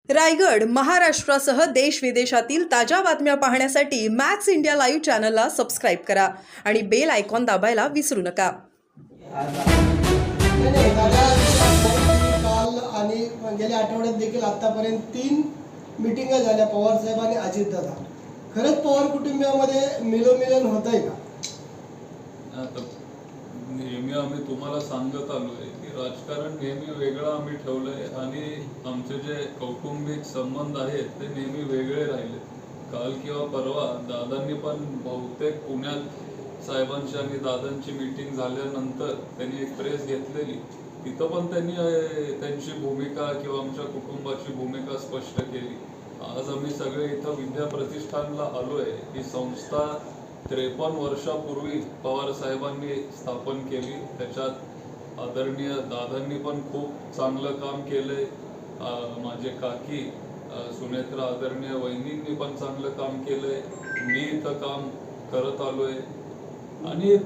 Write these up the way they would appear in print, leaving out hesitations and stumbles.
रायगड महाराष्ट्रासह देश विदेशातील ताज्या बातम्या पाहण्यासाठी मॅक्स इंडिया लाईव्ह चॅनलला सबस्क्राईब करा आणि बेल आयकॉन दाबायला विसरू नका. काल आणि गेल्या आठवड्यात देखील आतापर्यंत 3 मीटिंग झाल्या पवार साहेब आणि अजितदादा. खरंच पवार कुटुंबियामध्ये मिलोमिलन होत आहे का? नेहमी आम्ही तुम्हाला सांगत आलोय की राजकारण नेहमी वेगळं आम्ही ठेवलंय आणि आमचे जे कौटुंबिक संबंध आहेत ते नेहमी वेगळे राहिले. काल किंवा परवा दादांनी पण बहुतेक पुण्यात साहेबांची आणि दादांची मीटिंग झाल्यानंतर त्यांनी एक प्रेस घेतलेली. तिथं पण त्यांनी त्यांची भूमिका किंवा आमच्या कुटुंबाची भूमिका स्पष्ट केली. आज आम्ही सगळे इथं विद्या प्रतिष्ठानला आलोय. ही संस्था 53 वर्षापूर्वी पवार साहेबांनी स्थापन केली. त्याच्यात आदरणीय दादांनी पण खूप चांगलं काम केलंय. माझे काकी सुनेत्रा आदरणीय वहिनींनी पण चांगलं काम केलंय. मी इथं काम करत आलोय आणि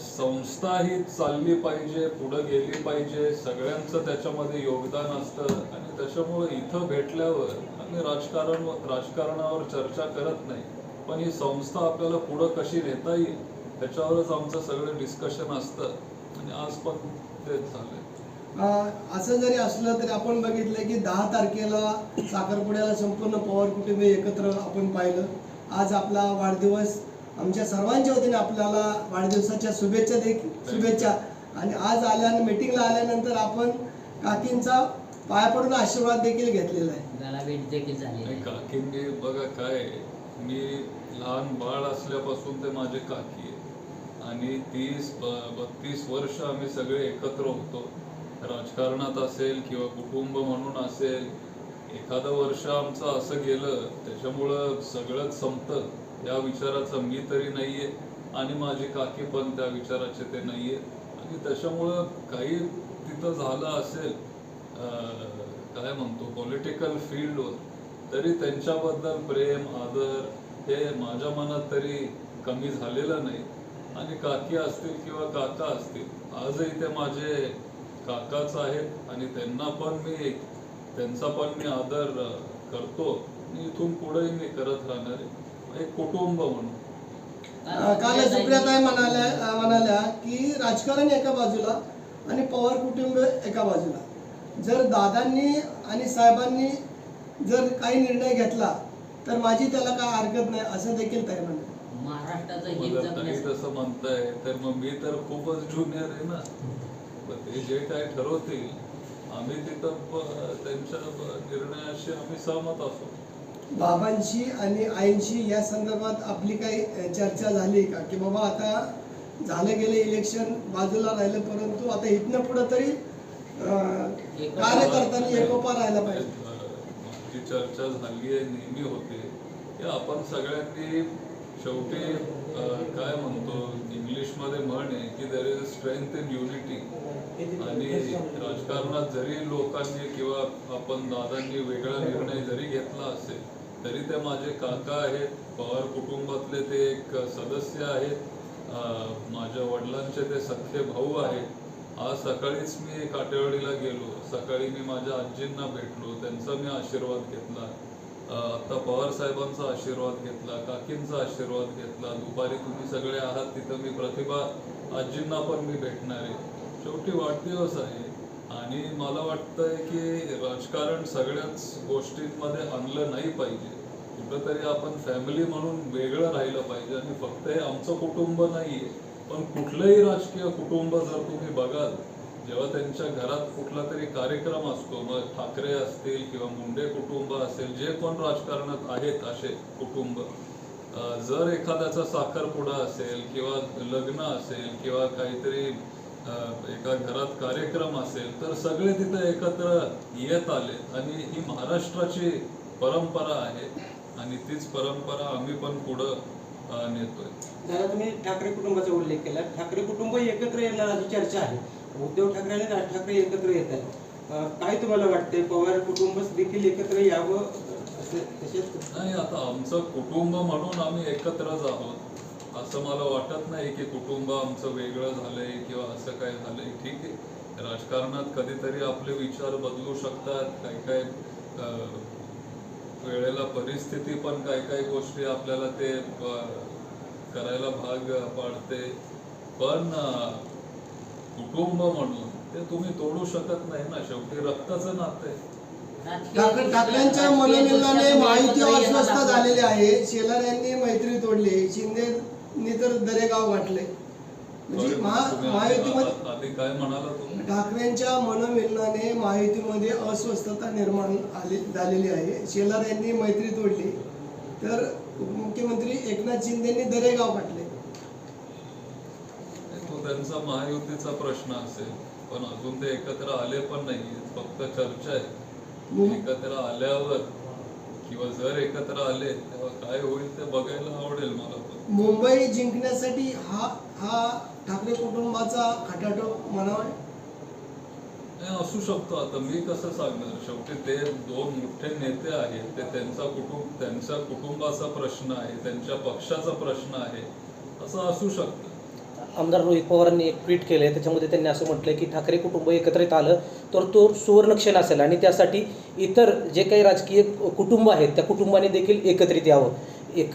संस्था ही चालली पाहिजे, पुढे गेली पाहिजे. सगळ्यांचं त्याच्यामध्ये योगदान असतं आणि त्याच्यामुळे इथं भेटल्यावर आम्ही राजकारणावर चर्चा करत नाही, पण ही संस्था आपल्याला पुढे कशी नेता येईल त्याच्यावरच आमचं सगळं डिस्कशन असतं आणि आज पण तेच झालंय. असं जरी असलं तरी आपण बघितलं की 10 तारखेला साखरपुड्याला संपूर्ण पवार कुटुंबीय एकत्र आपण पाहिलं. आज आपला वाढदिवस, आमच्या सर्वांच्या वतीने आपल्याला वाढदिवसाच्या शुभेच्छा. आणि आज मीटिंगला आल्यानंतर आपण काकींचा पाया पडून आशीर्वाद देखील घेतलेला आहे. काकींनी बघा काय, मी लहान बाळ असल्यापासून ते माझे काकी आहे आणि 30-32 वर्ष आम्ही सगळे एकत्र होतो. राजकारणात असेल किंवा कुटुंब म्हणून असेल, एखादं वर्ष आमचं असं गेलं त्याच्यामुळं सगळंच संपतं या विचाराचा मी तरी नाहीये आणि माझी काकी पण त्या विचाराचे ते नाहीये. आणि त्याच्यामुळं काही तिथं झालं असेल काय म्हणतो पॉलिटिकल फील्डवर, तरी त्यांच्याबद्दल प्रेम आदर हे माझ्या मनात तरी कमी झालेलं नाही. आणि काकी असतील किंवा काका असतील, आजही ते माझे काकाच आहेत आणि त्यांचा पण मी आदर करतो आणि इथून पुढेही मी करत राहणार आहे, एक कुटुंब म्हणून. काल सुप्रियाताई म्हणाल्या की राजकारण एका बाजूला आणि पवार कुटुंब एका बाजूला. जर दादांनी आणि साहेबांनी जर काही निर्णय घेतला तर माझी त्याला काय हरकत नाही, असं देखील ताई म्हणतात. तसं म्हणताय तर मग मी तर खूपच ज्युनियर आहे ना. ते जे काय ठरवतील आम्ही तिथं त्यांच्या निर्णयाशी आम्ही सहमत असू. बाबांशी आणि आईंशी या संदर्भात आपली काही चर्चा झाली का की बाबा आता झालं गेलं इलेक्शन बाजूला राहिलं, परंतु आता इथनं पुढे तरी कार्यकर्त्यांनी एकोपा राहायला पाहिजे? माझी चर्चा झाली आहे, नेहमी होते की आपण सगळ्यांनी शेवटी काय म्हणतो इंग्लिशमध्ये म्हण आहे की there is strength in unity. आणि राजकारणात जरी लोकांनी किंवा आपण दादांनी वेगळा निर्णय जरी घेतला असेल तरी ते माझे काका आहेत, पवार कुटुंबातले ते एक सदस्य आहेत, माझ्या वडिलांचे ते सख्खे भाऊ आहेत. आज सकाळीच मी काटेवाडीला गेलो, सकाळी मी माझ्या आजींना भेटलो, त्यांचा मी आशीर्वाद घेतला. आता पवार साहेबांचा आशीर्वाद घेतला, काकींचा आशीर्वाद घेतला. दुपारी तुम्ही सगळे आहात तिथं मी प्रतिभा आजींना पण मी भेटणार आहे. शेवटी वाढदिवस आहे आणि मला वाटतंय की राजकारण सगळ्याच गोष्टींमध्ये आणलं नाही पाहिजे. कुठंतरी आपण फॅमिली म्हणून वेगळं राहिलं पाहिजे आणि फक्त हे आमचं कुटुंब नाहीये, पण कुठलंही राजकीय कुटुंब जर तुम्ही बघाल, जेव्हा त्यांच्या घरात कुठला तरी कार्यक्रम असतो, मग ठाकरे असतील किंवा मुंडे कुटुंब असेल, जे कोण राजकारणात आहेत असे कुटुंब, जर एखाद्याचा साखरपुडा असेल किंवा लग्न असेल किंवा काहीतरी एका घरात कार्यक्रम असेल तर सगळे तिथे एकत्र येत आले. आणि ही महाराष्ट्राची परंपरा आहे आणि तीच परंपरा आम्ही पण पुढं नेतोय. जरा तुम्ही ठाकरे कुटुंबाचा उल्लेख केला. ठाकरे कुटुंब एकत्र येणार अशी चर्चा आहे. उद्धव ठाकरे आणि राज ठाकरे एकत्र येत आहेत. काय तुम्हाला वाटते, पवार कुटुंब देखील एकत्र यावं तसेच? नाही, आता आमचं कुटुंब म्हणून आम्ही एकत्रच आहोत. असं मला वाटत नाही की कुटुंब आमचं वेगळं झालंय किंवा असं काय झालंय. ठीक आहे, राजकारणात कधीतरी आपले विचार बदलू शकतात, काही वेळेला परिस्थिती पण काही गोष्टी आपल्याला ते करायला भाग पाडते, पण कुटुंब म्हणून ते तुम्ही तोडू शकत नाही ना, शेवटी रक्ताचं नातं आहे. ठाकरेंच्या मनोमिलनाने महायुती अस्वस्थ झालेली आहे. शेलार यांनी मैत्री तोडली, शिंदेनी तर दरेगाव गाठले. म्हणजे महायुतीमध्ये आधी काय म्हणाला तुम्ही? ठाकरेंच्या मनोमिलनाने महायुतीमध्ये अस्वस्थता निर्माण झालेली आहे. शेलार यांनी मैत्री तोडली, तर उपमुख्यमंत्री एकनाथ शिंदेनी दरेगाव गाठले. तो त्यांचा महायुतीचा प्रश्न असेल, पण अजून ते एकत्र आले पण नाही, फक्त चर्चा आहे. एकत्र आल्यावर किंवा जर एकत्र आले तेव्हा काय होईल ते बघायला आवडेल मला पण. मुंबई जिंकण्यासाठी हा ठाकरे कुटुंबाचा खटाटोप म्हणावा असू शकतो. आता मी कसं सांगणार, शेवटी ते दोन मोठे नेते आहेत, ते त्यांच्या कुटुंबाचा प्रश्न आहे, त्यांच्या पक्षाचा प्रश्न आहे, असं असू शकतं. आमदार रोहित पवारांनी एक ट्विट केलं आहे, त्याच्यामध्ये त्यांनी असं म्हटलंय की ठाकरे कुटुंब एकत्रित आलं तर तो सुवर्णक्षण असेल आणि त्यासाठी इतर जे काही राजकीय कुटुंब आहेत त्या कुटुंबाने देखील एकत्रित यावं.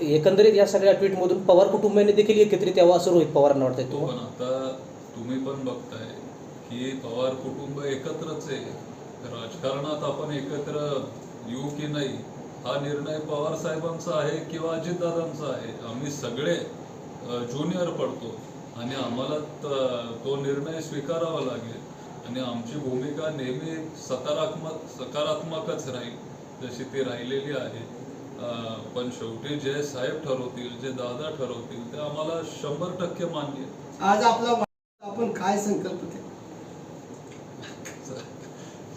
एकंदरीत या सगळ्या ट्विटमधून पवार कुटुंबाने देखील एकत्रित यावं असं रोहित पवारांना वाटतंय. तो पण आता तुम्ही पण बघताय की पवार कुटुंब एकत्रच आहे. राजकारणात आपण एकत्र येऊ की नाही हा निर्णय पवार साहेबांचा आहे किंवा अजितदादांचा आहे. आम्ही सगळे ज्युनियर पडतो आणि आम्हाला तो निर्णय स्वीकारावा लागेल आणि आमची भूमिका नेहमी सकारात्मकच राहील जशी ती राहिलेली आहे. पण शेवटी जे साहेब ठरवतील, जे दादा ठरवतील ते आम्हाला 100% मान्य. आज आपला आपण काय संकल्प केला?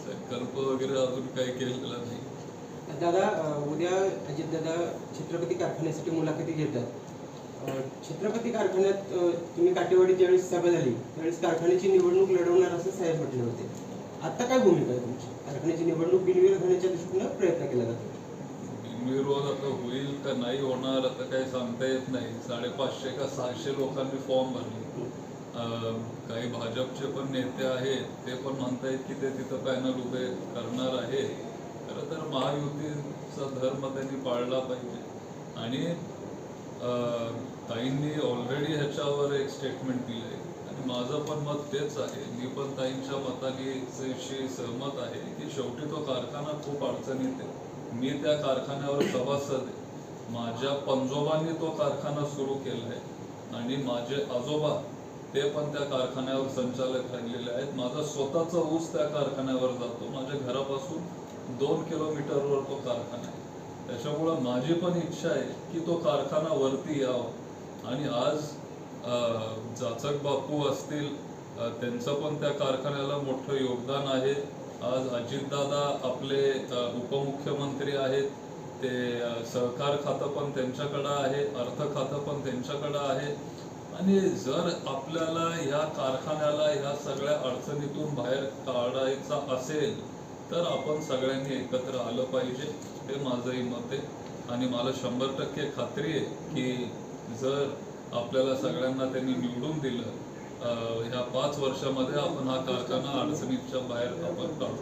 संकल्प वगैरे अजून काही केलेला नाही. दादा, उद्या अजितदादा छत्रपती कारखान्यासाठी मुलाखती घेतात. छत्रपती कारखान्यात तुम्ही काटेवाडीत ज्यावेळेस सभा झाली त्यावेळेस कारखान्याची निवडणूक लढवणार असं साहेब म्हटले होते. आता काय भूमिका आहे तुमची? कारखान्याची निवडणूक बिनविरोध होण्याच्या दृष्टीनं प्रयत्न केला जातो. बिनविरोध आता होईल का नाही होणार आता काही सांगता येत नाही. 550 का 600 लोकांनी फॉर्म भरले. काही भाजपचे पण नेते आहेत, ते पण म्हणतायत की ते तिथं पॅनल उभे करणार आहे. खरं तर महायुतीचा धर्म त्यांनी पाळला पाहिजे आणि ताईंनी ऑलरेडी ह्याच्यावर एक स्टेटमेंट दिलंय आणि माझं पण मत तेच आहे. मी पण ताईंच्या मताशी सहमत आहे की शेवटी तो कारखाना खूप अडचणीत आहे. मी त्या कारखान्यावर सभासद आहे. माझ्या पंजोबांनी तो कारखाना सुरू केला आहे आणि माझे आजोबा ते पण त्या कारखान्यावर संचालक राहिलेले आहेत. माझा स्वतःचा ऊस त्या कारखान्यावर जातो. माझ्या घरापासून 2 किलोमीटरवर तो कारखाना आहे. त्याच्यामुळं माझी पण इच्छा आहे की तो कारखाना वरती यावा आणि आज जाचक बापू असतील, त्यांचं पण त्या कारखान्याला मोठं योगदान आहे. आज अजितदादा आपले उपमुख्यमंत्री आहेत, ते सहकार खातं पण त्यांच्याकडं आहे, अर्थ खातं पण त्यांच्याकडं आहे आणि जर आपल्याला ह्या कारखान्याला ह्या सगळ्या अडचणीतून बाहेर काढायचा असेल तर आपण सगळ्यांनी एकत्र आलं पाहिजे. हे माझंही मत आहे आणि मला 100% खात्री आहे की जर आपल्याला सगळ्यांना त्यांनी निवडून दिलं ह्या 5 वर्षामध्ये आपण हा कारखाना अडचणीच्या बाहेर आपण काढू.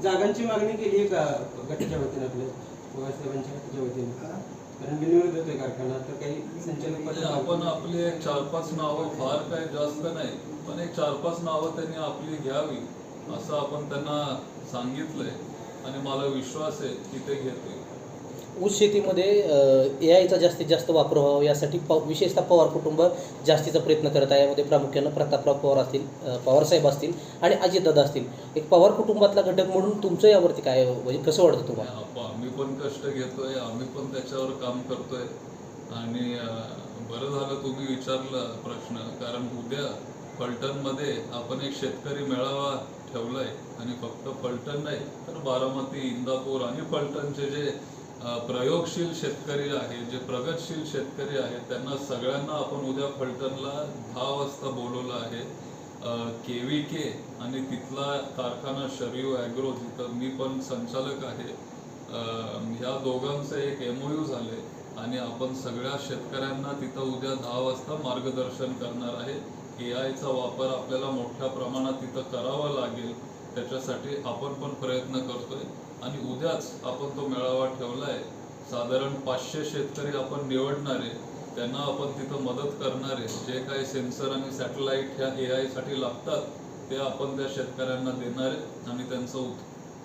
जागांची मागणी केली आहे का गटाच्या वतीने आपल्या पवारसाहेबांच्या गटाच्या वतीने? कारण बिनविरोध होतोय कारखाना तर काही संचालक आपण आपली एक 4-5 नावं, फार काही जास्त नाही पण एक 4-5 नावं त्यांनी आपली घ्यावी असं आपण त्यांना सांगितलंय आणि मला विश्वास आहे की ते घेतील. ऊस शेतीमध्ये AI चा जास्तीत जास्त वापर व्हावा यासाठी विशेषतः पवार कुटुंब जास्तीचा प्रयत्न करत आहे. यामध्ये प्रामुख्यानं प्रतापराव पवार असतील, पवारसाहेब असतील आणि अजितदादा असतील. एक पवार कुटुंबातला घटक म्हणून तुमचं यावरती काय म्हणजे कसं वाटतं तुम्हाला? आम्ही पण कष्ट घेतोय, आम्ही पण त्याच्यावर काम करतोय आणि बरं झालं तुम्ही विचारलं प्रश्न, कारण उद्या फलटणमध्ये आपण एक शेतकरी मेळावा ठेवलाय आणि फक्त फलटण नाही तर बारामती, इंदापूर आणि फलटणचे जे प्रयोगशील शेतकरी आहेत, जे प्रगतशील शेतकरी आहेत, त्यांना सगळ्यांना आपण उद्या फलटणला 10 वाजता बोलवलं आहे. KVK आणि तिथला कारखाना शरयू ॲग्रो, जिथं मी पण संचालक आहे, ह्या दोघांचं एक MOU झाले आणि आपण सगळ्या शेतकऱ्यांना तिथं उद्या 10 वाजता मार्गदर्शन करणार आहे. AIचा वापर आपल्याला मोठ्या प्रमाणात तिथं करावा लागेल. त्याच्यासाठी आपण पण प्रयत्न करतोय आणि उद्याच आपण तो मेळावा ठेवलाय. साधारण 500 शेतकरी आपण निवडणार आहे, त्यांना आपण तिथं मदत करणार आहे. जे काही सेन्सर आणि सॅटेलाइट ह्या AI साठी लागतात ते आपण त्या शेतकऱ्यांना देणार आहे आणि त्यांचं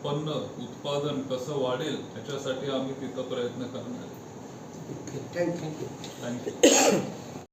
उत्पादन कसं वाढेल त्याच्यासाठी आम्ही तिथं प्रयत्न करणार आहे. थँक्यू. थँक्यू.